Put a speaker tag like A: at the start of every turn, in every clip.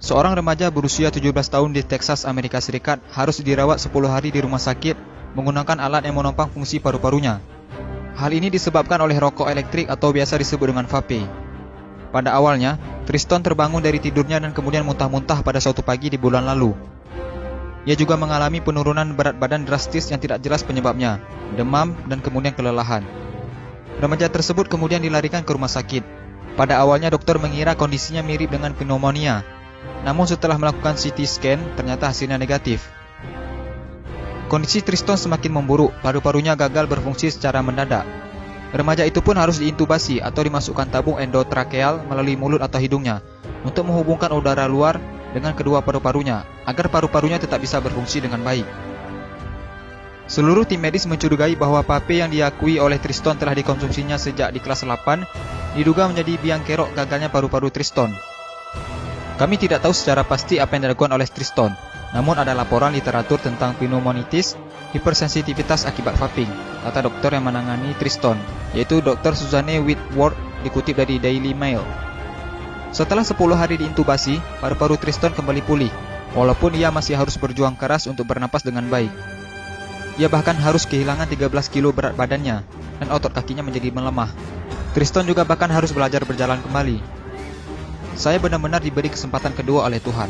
A: Seorang remaja berusia 17 tahun di Texas, Amerika Serikat harus dirawat 10 hari di rumah sakit menggunakan alat yang menopang fungsi paru-parunya. Hal ini disebabkan oleh rokok elektrik atau biasa disebut dengan vape. Pada awalnya, Triston terbangun dari tidurnya dan kemudian muntah-muntah pada suatu pagi di bulan lalu. Ia juga mengalami penurunan berat badan drastis yang tidak jelas penyebabnya, demam, dan kemudian kelelahan. Remaja tersebut kemudian dilarikan ke rumah sakit. Pada awalnya dokter mengira kondisinya mirip dengan pneumonia. Namun setelah melakukan CT scan, ternyata hasilnya negatif. Kondisi Triston semakin memburuk, paru-parunya gagal berfungsi secara mendadak. Remaja itu pun harus diintubasi atau dimasukkan tabung endotrakeal melalui mulut atau hidungnya untuk menghubungkan udara luar dengan kedua paru-parunya agar paru-parunya tetap bisa berfungsi dengan baik. Seluruh tim medis mencurigai bahwa vape yang diakui oleh Triston telah dikonsumsinya sejak di kelas 8 diduga menjadi biang kerok gagalnya paru-paru Triston. Kami tidak tahu secara pasti apa yang dilakukan oleh Triston, namun ada laporan literatur tentang pneumonitis, hipersensitivitas akibat vaping, kata dokter yang menangani Triston, yaitu Dr. Suzanne Whitworth, dikutip dari Daily Mail. Setelah 10 hari diintubasi, paru-paru Triston kembali pulih, walaupun ia masih harus berjuang keras untuk bernapas dengan baik. Ia bahkan harus kehilangan 13 kilo berat badannya, dan otot kakinya menjadi melemah. Triston juga bahkan harus belajar berjalan kembali. Saya benar-benar diberi kesempatan kedua oleh Tuhan.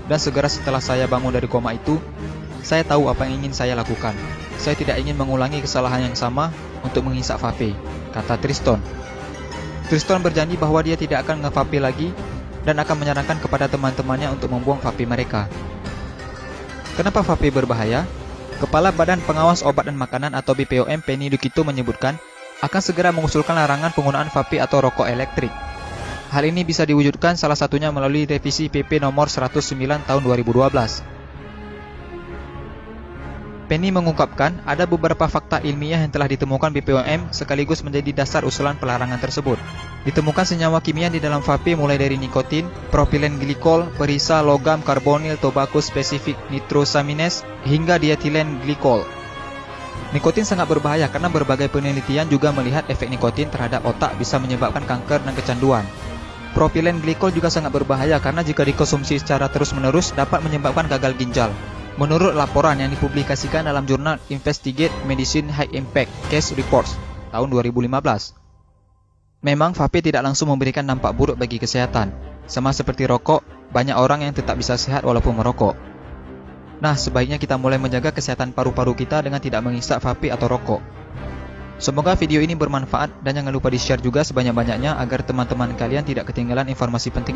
A: Dan segera setelah saya bangun dari koma itu, saya tahu apa yang ingin saya lakukan. Saya tidak ingin mengulangi kesalahan yang sama untuk menghisap vape, kata Triston. Triston berjanji bahwa dia tidak akan nge-vape lagi dan akan menyarankan kepada teman-temannya untuk membuang vape mereka. Kenapa vape berbahaya? Kepala Badan Pengawas Obat dan Makanan atau BPOM Penny Dukito menyebutkan akan segera mengusulkan larangan penggunaan vape atau rokok elektrik. Hal ini bisa diwujudkan salah satunya melalui revisi PP nomor 109 tahun 2012. Penny mengungkapkan ada beberapa fakta ilmiah yang telah ditemukan BPOM sekaligus menjadi dasar usulan pelarangan tersebut. Ditemukan senyawa kimia di dalam vape mulai dari nikotin, propilen glikol, perisa logam karbonil tobacco specific nitrosamines, hingga dietilen glikol. Nikotin sangat berbahaya karena berbagai penelitian juga melihat efek nikotin terhadap otak bisa menyebabkan kanker dan kecanduan. Propilen glikol juga sangat berbahaya karena jika dikonsumsi secara terus-menerus dapat menyebabkan gagal ginjal. Menurut laporan yang dipublikasikan dalam jurnal Investigate Medicine High Impact Case Reports tahun 2015. Memang vape tidak langsung memberikan dampak buruk bagi kesehatan. Sama seperti rokok, banyak orang yang tetap bisa sehat walaupun merokok. Nah, sebaiknya kita mulai menjaga kesehatan paru-paru kita dengan tidak menghisap vape atau rokok. Semoga video ini bermanfaat dan jangan lupa di-share juga sebanyak-banyaknya agar teman-teman kalian tidak ketinggalan informasi penting.